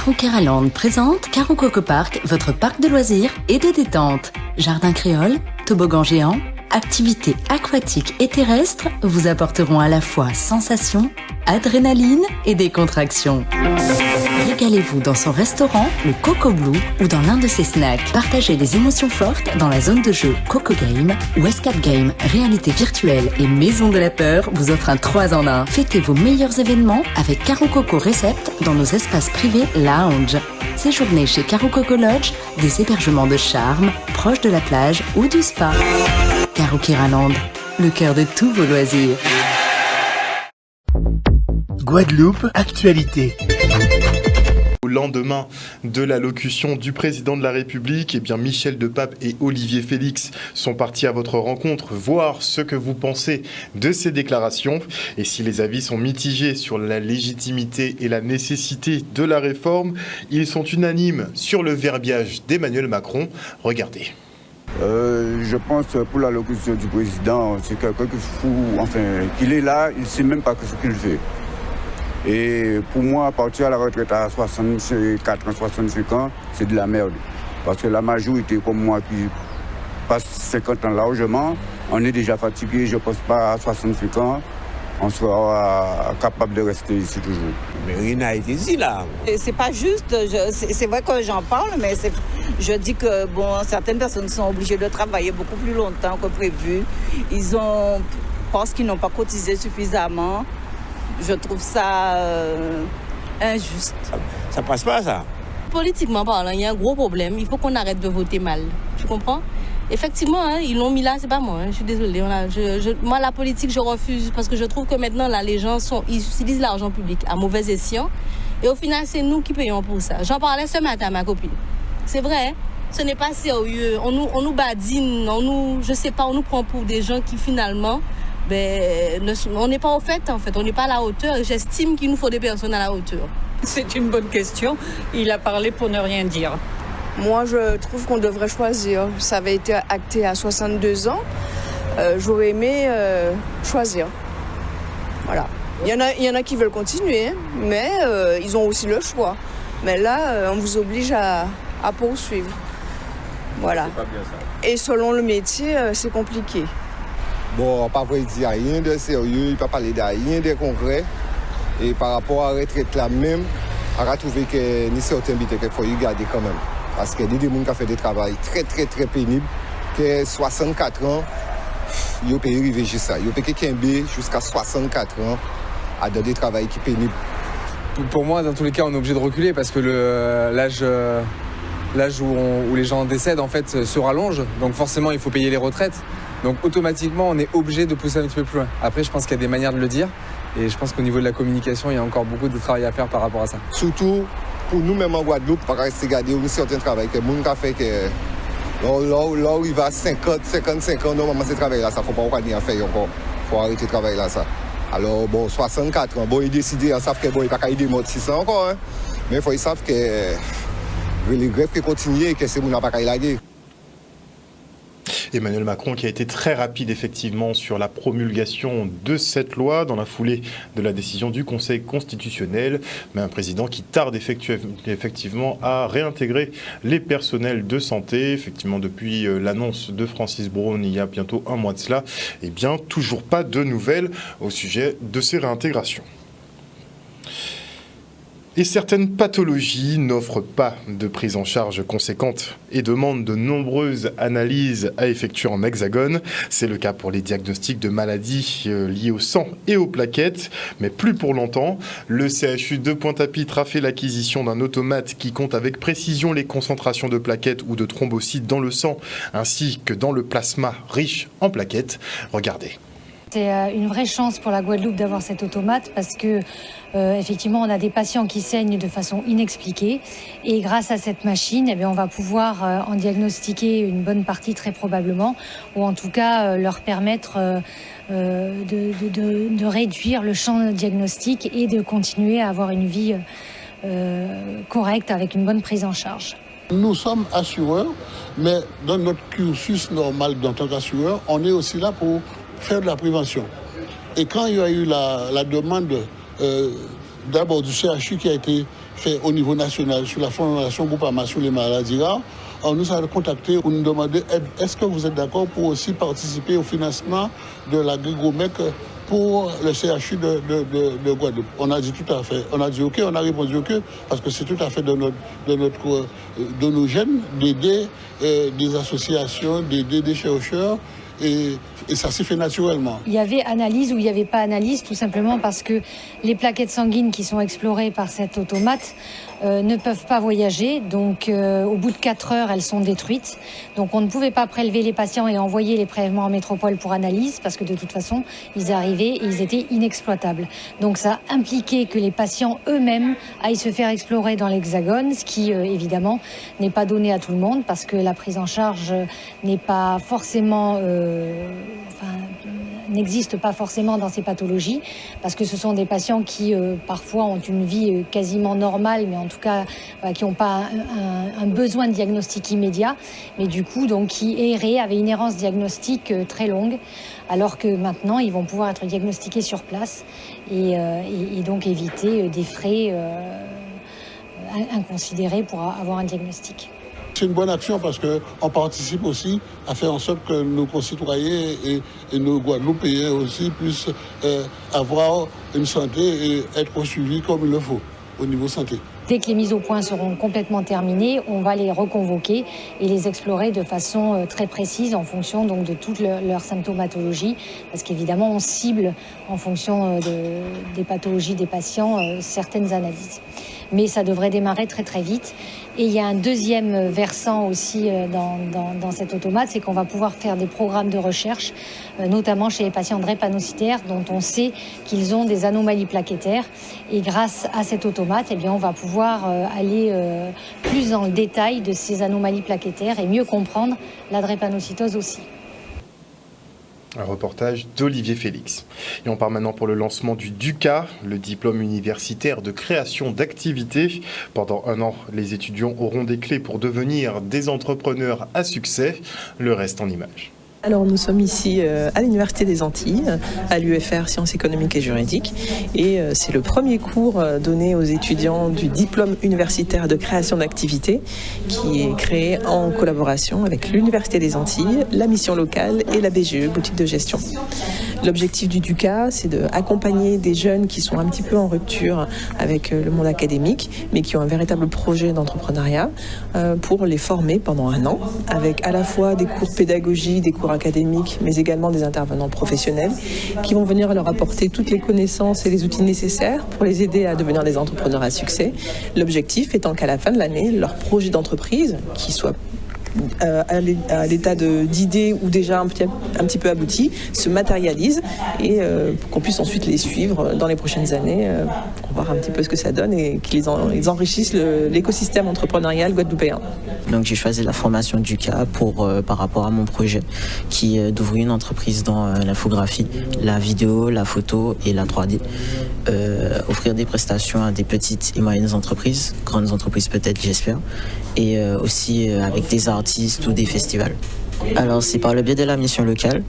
Keraland présente Karo Coco Park, votre parc de loisirs et de détente. Jardin créole, toboggan géant, activités aquatiques et terrestres vous apporteront à la fois sensations, adrénaline et décontraction. Régalez-vous dans son restaurant, le Coco Blue, ou dans l'un de ses snacks. Partagez des émotions fortes dans la zone de jeu Coco Game, où Escape Game, réalité virtuelle et maison de la peur vous offre un 3 en 1. Fêtez vos meilleurs événements avec Karo Coco Recept dans nos espaces privés lounge. Séjournez chez Karo Coco Lodge, des hébergements de charme, proches de la plage ou du spa. Karo Keraland, le cœur de tous vos loisirs. Guadeloupe, actualité. Au lendemain de l'allocution du président de la République, Michel Depape et Olivier Félix sont partis à votre rencontre, voir ce que vous pensez de ces déclarations. Et si les avis sont mitigés sur la légitimité et la nécessité de la réforme, ils sont unanimes sur le verbiage d'Emmanuel Macron. Regardez. Je pense pour l'allocution du président, c'est quelqu'un qui fout, qu'il est là, il ne sait même pas ce qu'il fait. Et pour moi, partir à la retraite à 64 ans, 65 ans, c'est de la merde. Parce que la majorité comme moi qui passe 50 ans largement, on est déjà fatigué, je ne pense pas à 65 ans, on sera capable de rester ici toujours. Mais rien n'a été dit là. C'est pas juste, c'est vrai que j'en parle, mais je dis que certaines personnes sont obligées de travailler beaucoup plus longtemps que prévu. Parce qu'ils n'ont pas cotisé suffisamment. Je trouve ça injuste. Ça passe pas, ça. Politiquement parlant, il y a un gros problème. Il faut qu'on arrête de voter mal. Tu comprends? Effectivement, ils l'ont mis là, c'est pas moi. Je suis désolée. Moi, la politique, je refuse parce que je trouve que maintenant, là, les gens ils utilisent l'argent public à mauvais escient. Et au final, c'est nous qui payons pour ça. J'en parlais ce matin à ma copine. C'est vrai, hein? Ce n'est pas sérieux. On nous badine, on nous prend pour des gens qui finalement... on n'est pas au fait, on n'est pas à la hauteur et j'estime qu'il nous faut des personnes à la hauteur. C'est une bonne question. Il a parlé pour ne rien dire. Moi, je trouve qu'on devrait choisir. Ça avait été acté à 62 ans. J'aurais aimé choisir. Voilà. Il y en a qui veulent continuer, mais ils ont aussi le choix. Mais là, on vous oblige à poursuivre. Voilà. C'est pas bien ça. Et selon le métier, c'est compliqué. Bon, pas vrai dire rien de sérieux, il ne peut pas parler de rien de concret. Et par rapport à la retraite là même, on a trouvé que ni certains bêtes qu'il faut y garder quand même. Parce qu'il y a des gens qui ont fait des travaux très très très pénibles, que 64 ans, ils ont payé arriver juste ça. Ils ont payé jusqu'à 64 ans à des travaux qui sont pénibles. Pour moi, dans tous les cas, on est obligé de reculer parce que l'âge où les gens décèdent en fait se rallonge. Donc forcément, il faut payer les retraites. Donc automatiquement, on est obligé de pousser un petit peu plus loin. Après, je pense qu'il y a des manières de le dire. Et je pense qu'au niveau de la communication, il y a encore beaucoup de travail à faire par rapport à ça. Surtout pour nous-mêmes en Guadeloupe, par rester garder un certain travail que les gens ont fait que là où il va 50, 55 ans, normalement, ce travail-là, ça ne faut pas rien faire encore. Il faut arrêter le travail là, ça. Alors, 64 ans, ils décident, ils savent qu'ils ne peuvent pas aider mode 600 encore. Hein. Mais ils savent que les grèves qui continuent et que ces gens n'ont pas qu'à laguer. Emmanuel Macron qui a été très rapide effectivement sur la promulgation de cette loi dans la foulée de la décision du Conseil constitutionnel, mais un président qui tarde effectivement à réintégrer les personnels de santé. Effectivement, depuis l'annonce de Francis Braun il y a bientôt un mois de cela, toujours pas de nouvelles au sujet de ces réintégrations. Et certaines pathologies n'offrent pas de prise en charge conséquente et demandent de nombreuses analyses à effectuer en hexagone. C'est le cas pour les diagnostics de maladies liées au sang et aux plaquettes, mais plus pour longtemps. Le CHU de Pointe-à-Pitre a fait l'acquisition d'un automate qui compte avec précision les concentrations de plaquettes ou de thrombocytes dans le sang, ainsi que dans le plasma riche en plaquettes. Regardez. C'est une vraie chance pour la Guadeloupe d'avoir cet automate parce que effectivement on a des patients qui saignent de façon inexpliquée et grâce à cette machine on va pouvoir en diagnostiquer une bonne partie très probablement ou en tout cas leur permettre de réduire le champ diagnostic et de continuer à avoir une vie correcte avec une bonne prise en charge. Nous sommes assureurs, mais dans notre cursus normal en tant qu'assureur, on est aussi là pour faire de la prévention. Et quand il y a eu la demande d'abord du CHU qui a été fait au niveau national sur la Fondation Groupama sur les maladies rares, on nous a contacté pour nous demander est-ce que vous êtes d'accord pour aussi participer au financement de l'agrégomec pour le CHU de Guadeloupe. On a dit tout à fait. On a dit OK, on a répondu OK, parce que c'est tout à fait de nos gènes d'aider des associations, d'aider des chercheurs. Et ça s'est fait naturellement. Il y avait analyse ou il n'y avait pas analyse, tout simplement parce que les plaquettes sanguines qui sont explorées par cet automate ne peuvent pas voyager. Donc au bout de 4 heures, elles sont détruites. Donc on ne pouvait pas prélever les patients et envoyer les prélèvements en métropole pour analyse, parce que de toute façon, ils arrivaient et ils étaient inexploitables. Donc ça impliquait que les patients eux-mêmes aillent se faire explorer dans l'Hexagone, ce qui évidemment n'est pas donné à tout le monde, parce que la prise en charge n'est pas forcément... n'existe pas forcément dans ces pathologies, parce que ce sont des patients qui parfois ont une vie quasiment normale, mais en tout cas qui n'ont pas un besoin de diagnostic immédiat, mais du coup donc qui erraient, avaient une errance diagnostique très longue, alors que maintenant ils vont pouvoir être diagnostiqués sur place et donc éviter des frais inconsidérés pour avoir un diagnostic. C'est une bonne action parce qu'on participe aussi à faire en sorte que nos concitoyens et nos Guadeloupéens aussi puissent avoir une santé et être suivis comme il le faut au niveau santé. Dès que les mises au point seront complètement terminées, on va les reconvoquer et les explorer de façon très précise en fonction donc, de toute leur symptomatologie, parce qu'évidemment on cible en fonction des pathologies des patients certaines analyses. Mais ça devrait démarrer très très vite. Et il y a un deuxième versant aussi dans cet automate, c'est qu'on va pouvoir faire des programmes de recherche, notamment chez les patients drépanocytaires, dont on sait qu'ils ont des anomalies plaquettaires. Et grâce à cet automate, eh bien, on va pouvoir aller plus dans le détail de ces anomalies plaquettaires et mieux comprendre la drépanocytose aussi. Un reportage d'Olivier Félix. Et on part maintenant pour le lancement du DUCA, le diplôme universitaire de création d'activités. Pendant 1 an, les étudiants auront des clés pour devenir des entrepreneurs à succès. Le reste en images. Alors nous sommes ici à l'Université des Antilles, à l'UFR Sciences économiques et juridiques, et c'est le premier cours donné aux étudiants du diplôme universitaire de création d'activités qui est créé en collaboration avec l'Université des Antilles, la mission locale et la BGE, boutique de gestion. L'objectif du DUCA, c'est d'accompagner des jeunes qui sont un petit peu en rupture avec le monde académique, mais qui ont un véritable projet d'entrepreneuriat pour les former pendant 1 an, avec à la fois des cours pédagogie, des cours académiques, mais également des intervenants professionnels qui vont venir leur apporter toutes les connaissances et les outils nécessaires pour les aider à devenir des entrepreneurs à succès. L'objectif étant qu'à la fin de l'année, leur projet d'entreprise, qui soit à l'état d'idée ou déjà un petit peu abouti, se matérialise et qu'on puisse ensuite les suivre dans les prochaines années pour voir un petit peu ce que ça donne et qu'ils enrichissent l'écosystème entrepreneurial guadeloupéen. Donc j'ai choisi la formation DUCA par rapport à mon projet qui est d'ouvrir une entreprise dans l'infographie, la vidéo, la photo et la 3D. Offrir des prestations à des petites et moyennes entreprises, grandes entreprises peut-être j'espère, et aussi avec des artistes ou des festivals. Alors c'est par le biais de la mission locale.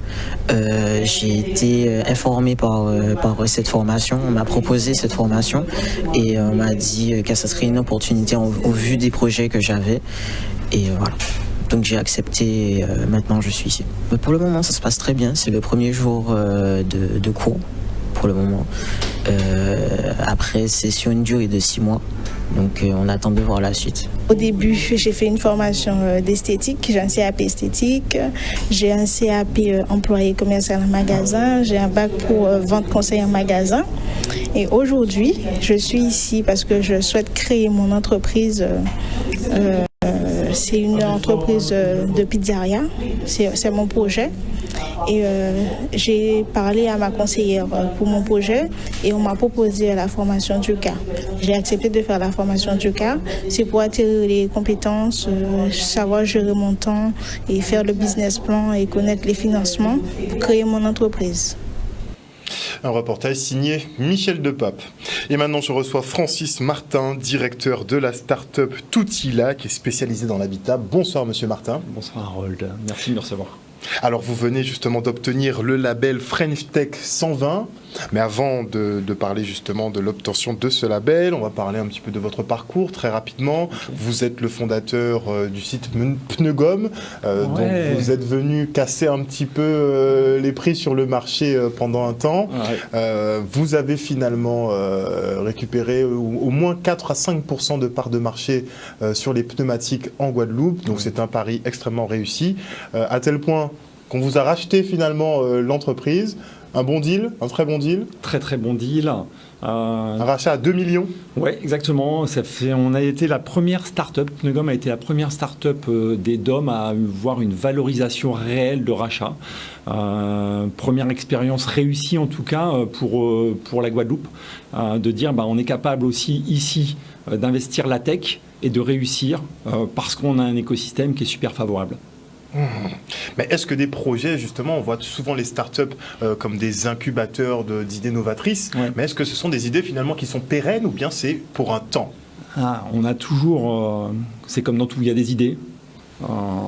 J'ai été informé par cette formation. On m'a proposé cette formation et on m'a dit que ça serait une opportunité au vu des projets que j'avais. Et voilà. Donc j'ai accepté et maintenant je suis ici. Mais pour le moment ça se passe très bien. C'est le premier jour de cours pour le moment. Après c'est sur une durée de 6 mois. Donc on attend de voir la suite. Au début, j'ai fait une formation d'esthétique, j'ai un CAP esthétique, j'ai un CAP employé commercial en magasin, j'ai un bac pour vente conseil en magasin. Et aujourd'hui, je suis ici parce que je souhaite créer mon entreprise. C'est une entreprise de pizzeria, c'est mon projet. Et j'ai parlé à ma conseillère pour mon projet et on m'a proposé la formation DUCA. J'ai accepté de faire la formation DUCA. C'est pour attirer les compétences, savoir gérer mon temps et faire le business plan et connaître les financements pour créer mon entreprise. Un reportage signé Michel Depape. Et maintenant, je reçois Francis Martin, directeur de la start-up Toutila, qui est spécialisée dans l'habitat. Bonsoir, monsieur Martin. Bonsoir, Harold. Merci de me recevoir. Alors, vous venez justement d'obtenir le label French Tech 120. Mais avant de parler justement de l'obtention de ce label, on va parler un petit peu de votre parcours très rapidement. Vous êtes le fondateur du site Pneugom, donc vous êtes venu casser un petit peu les prix sur le marché pendant un temps. Vous avez finalement récupéré au moins 4 à 5% de part de marché sur les pneumatiques en Guadeloupe, donc c'est un pari extrêmement réussi, à tel point qu'on vous a racheté finalement l'entreprise. Un bon deal, un très bon deal. Très très bon deal. Un rachat à 2 millions. Oui, exactement. On a été la première start-up, Pneugom a été la première start-up des DOM à voir une valorisation réelle de rachat. Première expérience réussie en tout cas pour la Guadeloupe, de dire on est capable aussi ici d'investir la tech et de réussir parce qu'on a un écosystème qui est super favorable. Mais est-ce que des projets, justement, on voit souvent les startups comme des incubateurs d'idées novatrices, mais est-ce que ce sont des idées finalement qui sont pérennes ou bien c'est pour un temps? On a toujours, c'est comme dans tout, il y a des idées.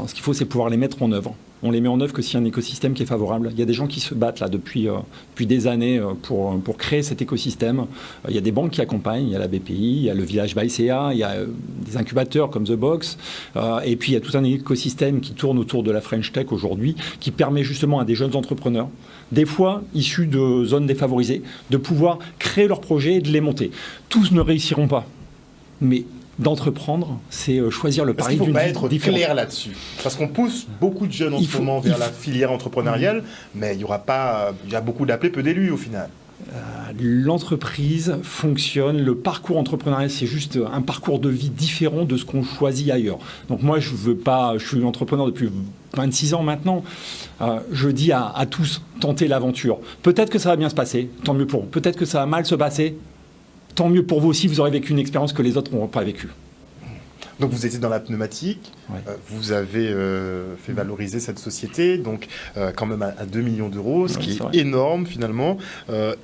Ce qu'il faut, c'est pouvoir les mettre en œuvre. On les met en œuvre que s'il y a un écosystème qui est favorable. Il y a des gens qui se battent là depuis des années pour créer cet écosystème. Il y a des banques qui accompagnent, il y a la BPI, il y a le Village by CA, il y a des incubateurs comme The Box, et puis il y a tout un écosystème qui tourne autour de la French Tech aujourd'hui, qui permet justement à des jeunes entrepreneurs, des fois issus de zones défavorisées, de pouvoir créer leurs projets et de les monter. Tous ne réussiront pas, mais d'entreprendre, c'est choisir le pari d'une vie différente. Il ne faut pas être clair là-dessus. Parce qu'on pousse beaucoup de jeunes en ce moment vers la filière entrepreneuriale, mais il y a beaucoup d'appelés, peu d'élus au final. L'entreprise fonctionne, le parcours entrepreneurial, c'est juste un parcours de vie différent de ce qu'on choisit ailleurs. Donc moi, je suis entrepreneur depuis 26 ans maintenant. Je dis à tous, tentez l'aventure. Peut-être que ça va bien se passer, tant mieux pour vous. Peut-être que ça va mal se passer, tant mieux pour vous aussi, vous aurez vécu une expérience que les autres n'auront pas vécue. Donc vous étiez dans la pneumatique, vous avez fait valoriser cette société, donc quand même à 2 millions d'euros, ce qui est énorme finalement.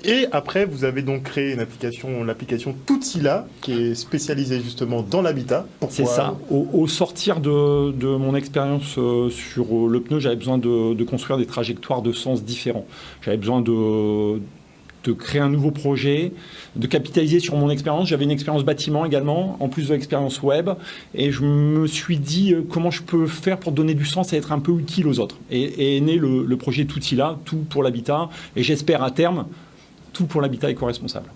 Et après, vous avez donc créé une application, l'application Toutila, qui est spécialisée justement dans l'habitat. C'est ça. Au sortir de mon expérience sur le pneu, j'avais besoin de construire des trajectoires de sens différents. J'avais besoin de créer un nouveau projet, de capitaliser sur mon expérience. J'avais une expérience bâtiment également, en plus de l'expérience web. Et je me suis dit comment je peux faire pour donner du sens et être un peu utile aux autres. Et est né le projet Toutila, tout pour l'habitat. Et j'espère à terme, tout pour l'habitat éco-responsable.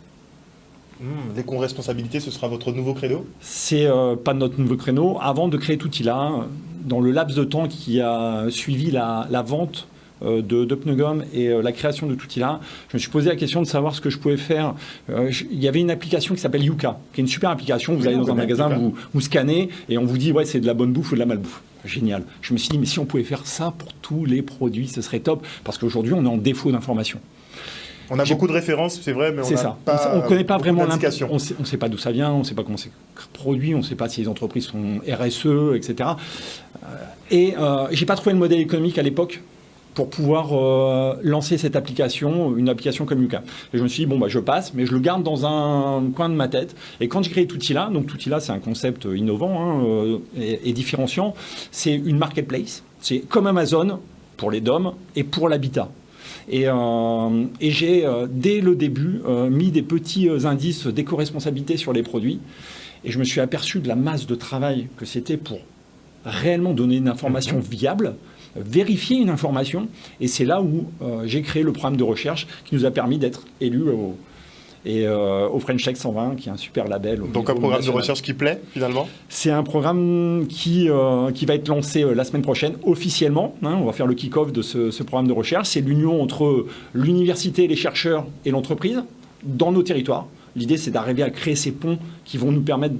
L'éco-responsabilité, ce sera votre nouveau credo? C'est pas notre nouveau créneau. Avant de créer Toutila, dans le laps de temps qui a suivi la vente de Pneugom et la création de Toutila, je me suis posé la question de savoir ce que je pouvais faire. Il y avait une application qui s'appelle Yuka, qui est une super application. Vous allez dans un magasin, vous scannez et on vous dit c'est de la bonne bouffe ou de la malbouffe. Génial. Je me suis dit mais si on pouvait faire ça pour tous les produits, ce serait top, parce qu'aujourd'hui on est en défaut d'information. On a beaucoup de références, c'est vrai, mais on ne connaît pas vraiment l'indication. On ne sait pas d'où ça vient, on ne sait pas comment c'est produit, on ne sait pas si les entreprises sont RSE, etc. Et je n'ai pas trouvé le modèle économique à l'époque pour pouvoir lancer cette application, une application comme Yuka. Et je me suis dit, je passe, mais je le garde dans un coin de ma tête. Et quand j'ai créé Toutila, donc Toutila, c'est un concept innovant et différenciant, c'est une marketplace. C'est comme Amazon pour les DOM et pour l'habitat. Et j'ai, dès le début, mis des petits indices d'éco-responsabilité sur les produits. Et je me suis aperçu de la masse de travail que c'était pour réellement donner une information viable, vérifier une information. Et c'est là où j'ai créé le programme de recherche qui nous a permis d'être élus au French Tech 120, qui est un super label. Donc un programme de recherche qui plaît, finalement? C'est un programme qui va être lancé la semaine prochaine, officiellement. On va faire le kick-off de ce programme de recherche. C'est l'union entre l'université, les chercheurs et l'entreprise dans nos territoires. L'idée, c'est d'arriver à créer ces ponts qui vont nous permettre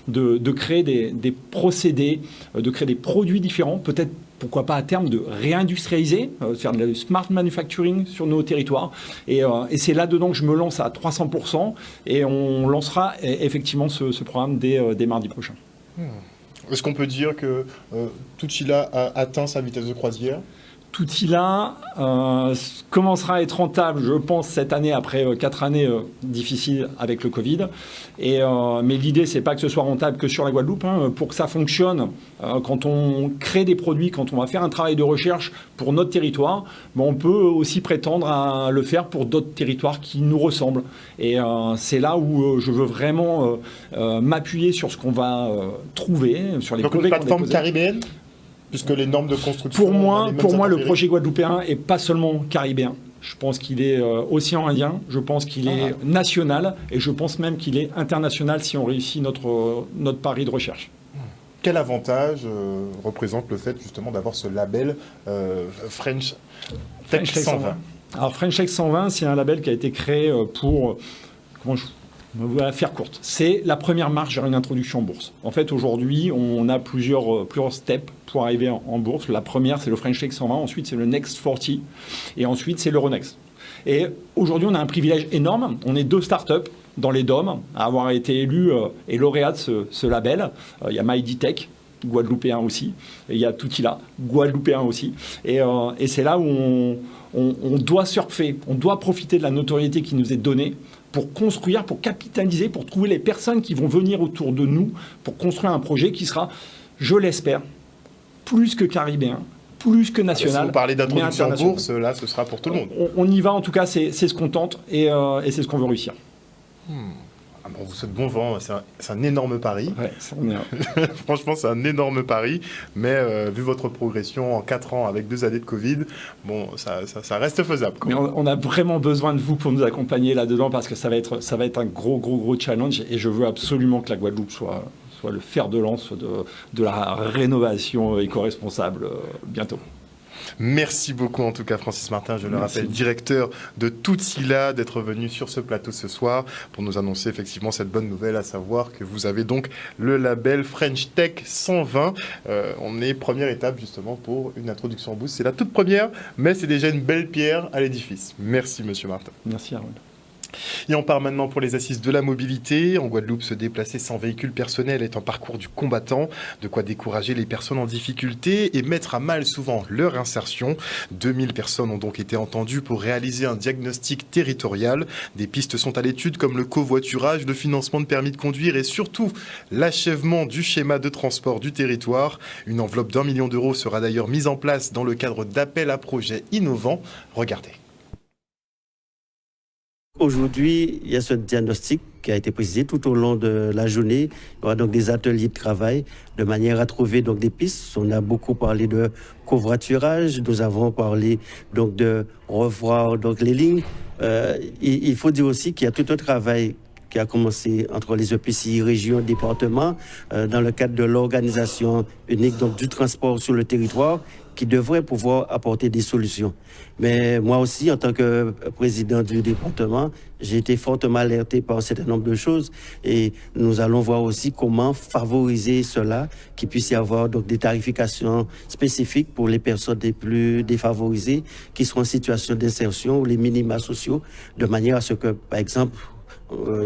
de créer des procédés, de créer des produits différents, peut-être, pourquoi pas à terme, de réindustrialiser, faire de smart manufacturing sur nos territoires. Et c'est là-dedans que je me lance à 300%, et on lancera effectivement ce programme dès mardi prochain. Est-ce qu'on peut dire que Toutila a atteint sa vitesse de croisière? outil-là commencera à être rentable, je pense, cette année, après 4 années difficiles avec le Covid. Mais l'idée, c'est pas que ce soit rentable que sur la Guadeloupe. Pour que ça fonctionne, quand on crée des produits, quand on va faire un travail de recherche pour notre territoire, on peut aussi prétendre à le faire pour d'autres territoires qui nous ressemblent. Et c'est là où je veux vraiment m'appuyer sur ce qu'on va trouver, sur les donc une plateforme caribéenne, puisque les normes de construction... Pour moi, le projet guadeloupéen n'est pas seulement caribéen. Je pense qu'il est océan Indien, je pense qu'il est national, et je pense même qu'il est international si on réussit notre pari de recherche. Quel avantage représente le fait justement d'avoir ce label French Tech 120 ? Alors French Tech 120, c'est un label qui a été créé pour... On va faire courte. C'est la première marche vers une introduction en bourse. En fait, aujourd'hui, on a plusieurs steps pour arriver en bourse. La première, c'est le French Tech 120. Ensuite, c'est le Next 40. Et ensuite, c'est l'Euronext. Et aujourd'hui, on a un privilège énorme. On est 2 startups dans les DOM à avoir été élus et lauréats de ce label. Il y a MyDTech, guadeloupéen aussi. Et il y a Toutila, guadeloupéen aussi. Et c'est là où on doit surfer. On doit profiter de la notoriété qui nous est donnée pour construire, pour capitaliser, pour trouver les personnes qui vont venir autour de nous pour construire un projet qui sera, je l'espère, plus que caribéen, plus que national. Si vous parlez d'introduction en bourse, là, ce sera pour tout le monde. On y va, en tout cas, c'est ce qu'on tente et c'est ce qu'on veut réussir. On vous souhaite bon vent, c'est un énorme pari. Ouais, franchement, c'est un énorme pari, mais vu votre progression en 4 ans avec 2 années de Covid, ça reste faisable. Mais on a vraiment besoin de vous pour nous accompagner là-dedans parce que ça va être un gros challenge et je veux absolument que la Guadeloupe soit le fer de lance de la rénovation éco-responsable bientôt. Merci beaucoup en tout cas Francis Martin, je le rappelle, directeur de Toutila, d'être venu sur ce plateau ce soir pour nous annoncer effectivement cette bonne nouvelle, à savoir que vous avez donc le label French Tech 120. On est première étape justement pour une introduction en bourse. C'est la toute première, mais c'est déjà une belle pierre à l'édifice. Merci Monsieur Martin. Merci Harold. Et on part maintenant pour les assises de la mobilité. En Guadeloupe, se déplacer sans véhicule personnel est un parcours du combattant, de quoi décourager les personnes en difficulté et mettre à mal souvent leur insertion. 2000 personnes ont donc été entendues pour réaliser un diagnostic territorial. Des pistes sont à l'étude comme le covoiturage, le financement de permis de conduire et surtout l'achèvement du schéma de transport du territoire. Une enveloppe d'1 million d'euros sera d'ailleurs mise en place dans le cadre d'appels à projets innovants. Regardez. Aujourd'hui, il y a ce diagnostic qui a été précisé tout au long de la journée. Il y aura donc des ateliers de travail de manière à trouver donc des pistes. On a beaucoup parlé de covoiturage, nous avons parlé donc de revoir donc les lignes. Il faut dire aussi qu'il y a tout un travail qui a commencé entre les EPCI, régions, départements, dans le cadre de l'organisation unique donc, du transport sur le territoire, qui devrait pouvoir apporter des solutions. Mais moi aussi, en tant que président du département, j'ai été fortement alerté par un certain nombre de choses et nous allons voir aussi comment favoriser cela, qu'il puisse y avoir donc des tarifications spécifiques pour les personnes les plus défavorisées qui sont en situation d'insertion ou les minima sociaux, de manière à ce que, par exemple,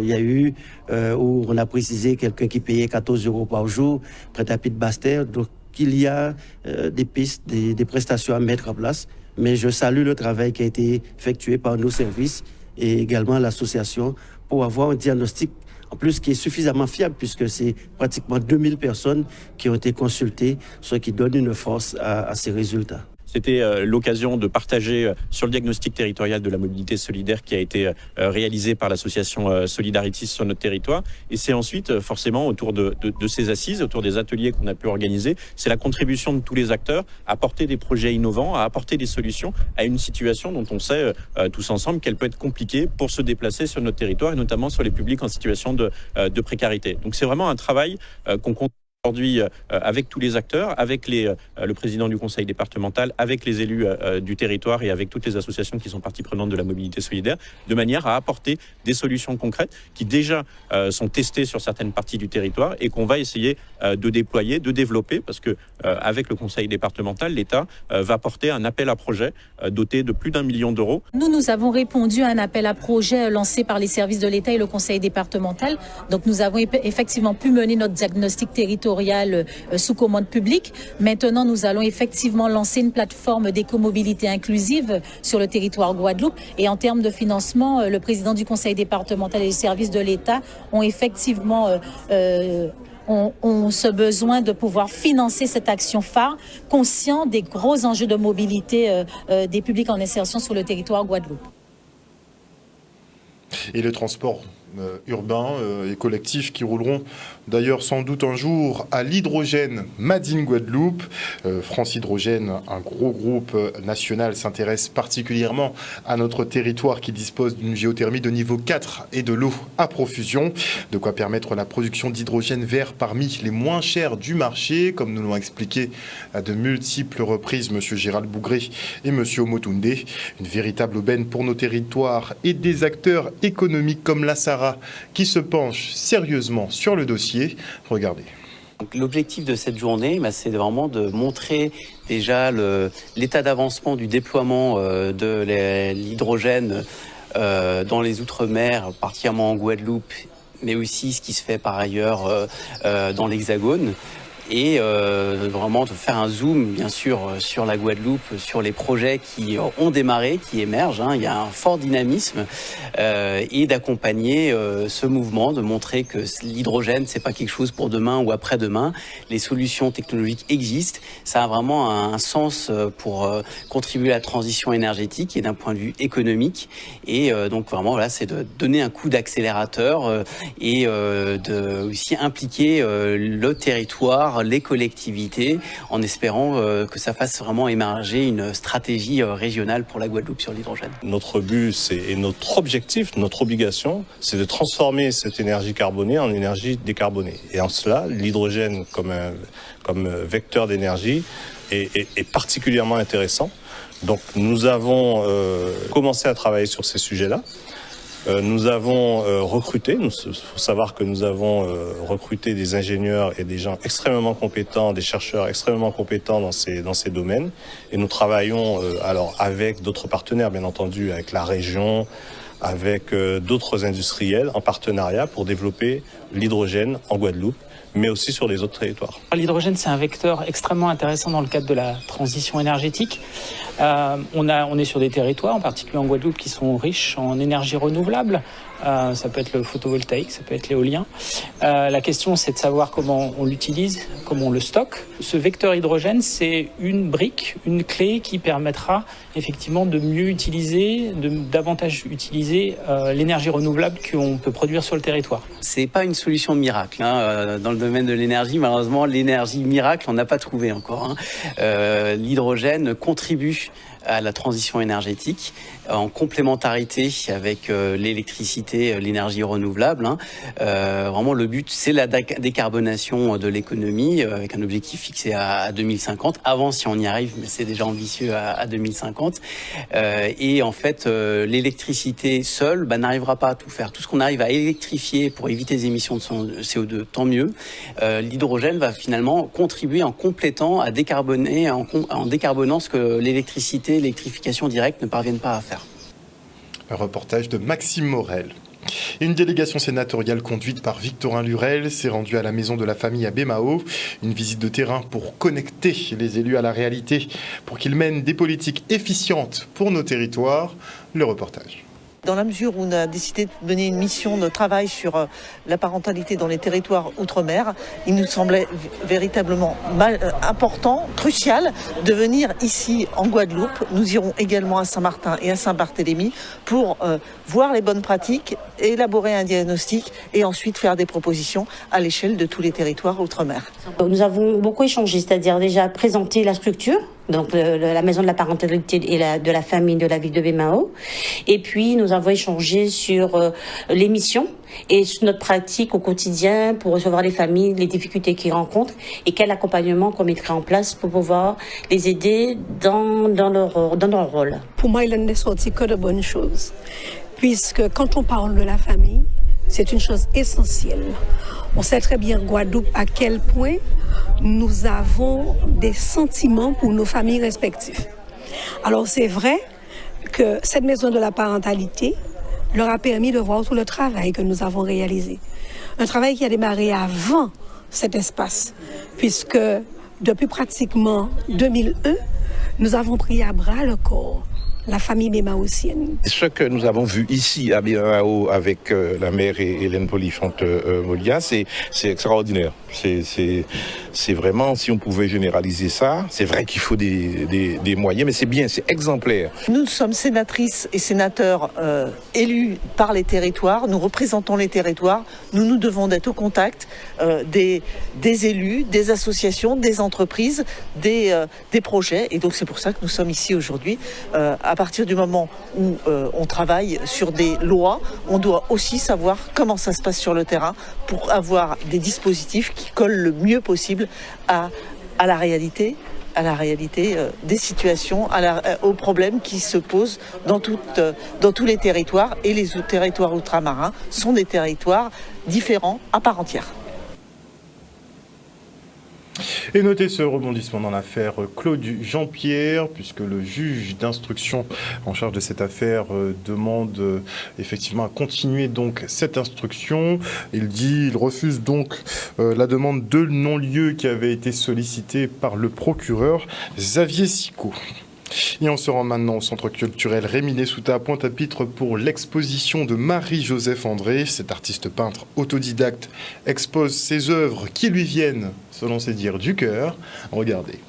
il y a eu où on a précisé quelqu'un qui payait 14 € par jour, prêt-à-pied de Basse-Terre. Donc, il y a des pistes, des prestations à mettre en place. Mais je salue le travail qui a été effectué par nos services et également l'association pour avoir un diagnostic en plus qui est suffisamment fiable puisque c'est pratiquement 2000 personnes qui ont été consultées, ce qui donne une force à ces résultats. C'était l'occasion de partager sur le diagnostic territorial de la mobilité solidaire qui a été réalisé par l'association Solidaritis sur notre territoire. Et c'est ensuite forcément autour de ces assises, autour des ateliers qu'on a pu organiser, c'est la contribution de tous les acteurs à apporter des projets innovants, à apporter des solutions à une situation dont on sait tous ensemble qu'elle peut être compliquée pour se déplacer sur notre territoire et notamment sur les publics en situation de précarité. Donc c'est vraiment un travail qu'on compte aujourd'hui avec tous les acteurs, avec le président du conseil départemental, avec les élus du territoire et avec toutes les associations qui sont parties prenantes de la mobilité solidaire, de manière à apporter des solutions concrètes qui déjà sont testées sur certaines parties du territoire et qu'on va essayer de déployer, de développer, parce que avec le conseil départemental, l'État va porter un appel à projet doté de plus d'1 million d'euros. Nous avons répondu à un appel à projet lancé par les services de l'État et le conseil départemental. Donc nous avons effectivement pu mener notre diagnostic territorial territoriale sous commande publique. Maintenant, nous allons effectivement lancer une plateforme d'écomobilité inclusive sur le territoire Guadeloupe. Et en termes de financement, le président du conseil départemental et les services de l'État ont effectivement ont ce besoin de pouvoir financer cette action phare, conscient des gros enjeux de mobilité des publics en insertion sur le territoire Guadeloupe. Et les transports urbains et collectifs qui rouleront d'ailleurs sans doute un jour à l'hydrogène Made in Guadeloupe. France Hydrogène, un gros groupe national, s'intéresse particulièrement à notre territoire qui dispose d'une géothermie de niveau 4 et de l'eau à profusion, de quoi permettre la production d'hydrogène vert parmi les moins chers du marché, comme nous l'ont expliqué à de multiples reprises M. Gérald Bougré et M. Omotunde. Une véritable aubaine pour nos territoires et des acteurs économiques comme la SARA qui se penchent sérieusement sur le dossier. Regardez. L'objectif de cette journée, c'est vraiment de montrer déjà l'état d'avancement du déploiement de l'hydrogène dans les Outre-mer, particulièrement en Guadeloupe, mais aussi ce qui se fait par ailleurs dans l'Hexagone. Et vraiment de faire un zoom, bien sûr, sur la Guadeloupe, sur les projets qui ont démarré, qui émergent. Il y a un fort dynamisme et d'accompagner ce mouvement, de montrer que l'hydrogène, c'est pas quelque chose pour demain ou après-demain. Les solutions technologiques existent. Ça a vraiment un sens pour contribuer à la transition énergétique et d'un point de vue économique. Et donc vraiment, voilà, c'est de donner un coup d'accélérateur et de aussi impliquer le territoire, les collectivités, en espérant que ça fasse vraiment émerger une stratégie régionale pour la Guadeloupe sur l'hydrogène. Notre but et notre objectif, notre obligation, c'est de transformer cette énergie carbonée en énergie décarbonée. Et en cela, l'hydrogène comme vecteur d'énergie est particulièrement intéressant. Donc nous avons commencé à travailler sur ces sujets-là. Nous avons recruté, il faut savoir que nous avons recruté des ingénieurs et des gens extrêmement compétents, des chercheurs extrêmement compétents dans ces domaines. Et nous travaillons alors avec d'autres partenaires, bien entendu, avec la région, avec d'autres industriels en partenariat pour développer l'hydrogène en Guadeloupe, mais aussi sur les autres territoires. L'hydrogène, c'est un vecteur extrêmement intéressant dans le cadre de la transition énergétique. On est sur des territoires, en particulier en Guadeloupe, qui sont riches en énergie renouvelable. Ça peut être le photovoltaïque, ça peut être l'éolien. La question, c'est de savoir comment on l'utilise, comment on le stocke. Ce vecteur hydrogène, c'est une brique, une clé qui permettra effectivement de mieux utiliser, de davantage utiliser l'énergie renouvelable qu'on peut produire sur le territoire. C'est pas une solution miracle. Dans le domaine de l'énergie, malheureusement, l'énergie miracle, on n'a pas trouvé encore. L'hydrogène contribue à la transition énergétique en complémentarité avec l'électricité, l'énergie renouvelable. Vraiment, le but, c'est la décarbonation de l'économie avec un objectif fixé à 2050. Avant, si on y arrive, mais c'est déjà ambitieux à 2050. Et en fait, l'électricité seule n'arrivera pas à tout faire. Tout ce qu'on arrive à électrifier pour éviter les émissions de CO2, tant mieux. L'hydrogène va finalement contribuer en complétant à décarboner, en décarbonant ce que l'électrification directe ne parviennent pas à faire. Un reportage de Maxime Morel. Une délégation sénatoriale conduite par Victorin Lurel s'est rendue à la maison de la famille à Bémao. Une visite de terrain pour connecter les élus à la réalité, pour qu'ils mènent des politiques efficientes pour nos territoires. Le reportage. Dans la mesure où on a décidé de mener une mission de travail sur la parentalité dans les territoires outre-mer, il nous semblait véritablement important, crucial, de venir ici en Guadeloupe. Nous irons également à Saint-Martin et à Saint-Barthélemy pour voir les bonnes pratiques, élaborer un diagnostic et ensuite faire des propositions à l'échelle de tous les territoires outre-mer. Nous avons beaucoup échangé, c'est-à-dire déjà présenter la structure, donc la maison de la parentalité et de la famille de la ville de Bémao. Et puis nous avons échangé sur les missions et sur notre pratique au quotidien pour recevoir les familles, les difficultés qu'ils rencontrent et quel accompagnement qu'on mettrait en place pour pouvoir les aider dans leur rôle. Pour moi, il en est sorti que de bonnes choses, puisque quand on parle de la famille, c'est une chose essentielle. On sait très bien, Guadeloupe, à quel point nous avons des sentiments pour nos familles respectives. Alors c'est vrai que cette maison de la parentalité leur a permis de voir tout le travail que nous avons réalisé. Un travail qui a démarré avant cet espace, puisque depuis pratiquement 2001, nous avons pris à bras le corps la famille bémaotienne. Ce que nous avons vu ici à Bémao avec la mère et Hélène Poliphante-Molia, c'est extraordinaire. C'est vraiment, si on pouvait généraliser ça, c'est vrai qu'il faut des moyens, mais c'est bien, c'est exemplaire. Nous sommes sénatrices et sénateurs élus par les territoires, nous représentons les territoires, nous devons d'être au contact des élus, des associations, des entreprises, des projets, et donc c'est pour ça que nous sommes ici aujourd'hui. À partir du moment où on travaille sur des lois, on doit aussi savoir comment ça se passe sur le terrain pour avoir des dispositifs qui collent le mieux possible à la réalité des situations, aux problèmes qui se posent dans tous les territoires. Et les territoires ultramarins sont des territoires différents à part entière. Et notez ce rebondissement dans l'affaire Claude Jean-Pierre, puisque le juge d'instruction en charge de cette affaire demande effectivement à continuer donc cette instruction. Il refuse donc la demande de non-lieu qui avait été sollicitée par le procureur Xavier Sicot. Et on se rend maintenant au centre culturel Réminé-Souta à Pointe-à-Pitre pour l'exposition de Marie-Joseph André. Cet artiste peintre autodidacte expose ses œuvres qui lui viennent, selon ses dires, du cœur. Regardez.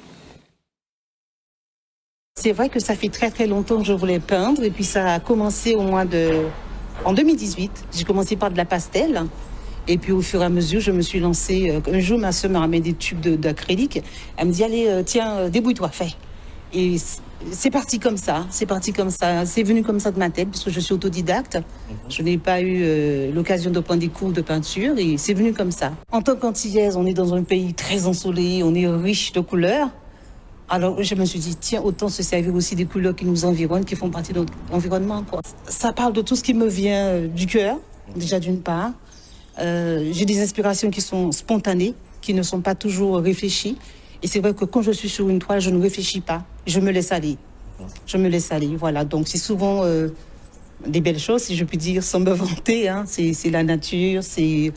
C'est vrai que ça fait très très longtemps que je voulais peindre et puis ça a commencé en 2018. J'ai commencé par de la pastel. Et puis au fur et à mesure, je me suis lancée. Un jour, ma soeur m'a ramené des tubes d'acrylique. Elle me dit, allez, tiens, débrouille-toi, fais. Et c'est parti comme ça, c'est venu comme ça de ma tête, parce que je suis autodidacte. Je n'ai pas eu l'occasion de prendre des cours de peinture et c'est venu comme ça. En tant qu'Antillaise, on est dans un pays très ensoleillé, on est riche de couleurs. Alors je me suis dit, tiens, autant se servir aussi des couleurs qui nous environnent, qui font partie de notre environnement, quoi. Ça parle de tout ce qui me vient du cœur, déjà d'une part. J'ai des inspirations qui sont spontanées, qui ne sont pas toujours réfléchies. Et c'est vrai que quand je suis sur une toile, je ne réfléchis pas. Je me laisse aller. Voilà. Donc c'est souvent des belles choses, si je puis dire, sans me vanter. Hein. C'est la nature, c'est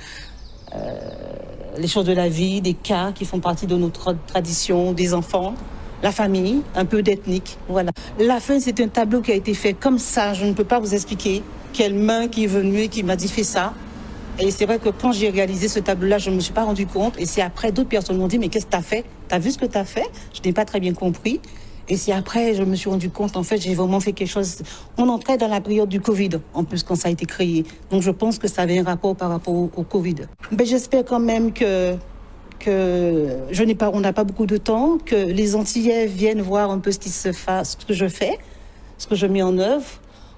les choses de la vie, des cas qui font partie de notre tradition, des enfants, la famille, un peu d'ethnique. Voilà. La fin, c'est un tableau qui a été fait comme ça. Je ne peux pas vous expliquer quelle main qui est venue et qui m'a dit fais ça. Et c'est vrai que quand j'ai réalisé ce tableau-là, je ne me suis pas rendu compte. Et c'est après, d'autres personnes m'ont dit, mais qu'est-ce que tu as fait? Tu as vu ce que tu as fait? Je n'ai pas très bien compris. Et c'est après, je me suis rendu compte, en fait, j'ai vraiment fait quelque chose. On entrait dans la période du Covid, en plus, quand ça a été créé. Donc je pense que ça avait un rapport par rapport au Covid. Mais j'espère quand même que on n'a pas beaucoup de temps, que les Antillais viennent voir un peu ce qui se fait, ce que je fais, ce que je mets en œuvre.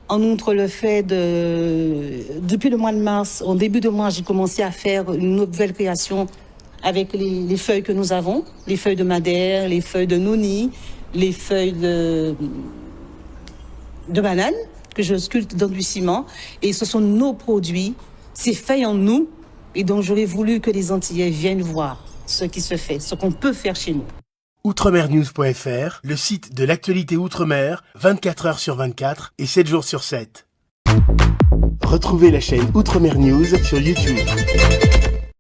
En outre, le fait depuis le mois de mars, en début de mois, j'ai commencé à faire une nouvelle création avec les feuilles que nous avons, les feuilles de madère, les feuilles de noni, les feuilles de banane que je sculpte dans du ciment. Et ce sont nos produits, c'est fait en nous. Et donc, j'aurais voulu que les Antillais viennent voir ce qui se fait, ce qu'on peut faire chez nous. Outremernews.fr, le site de l'actualité Outre-mer, 24 heures sur 24 et 7 jours sur 7. Retrouvez la chaîne Outremer News sur YouTube.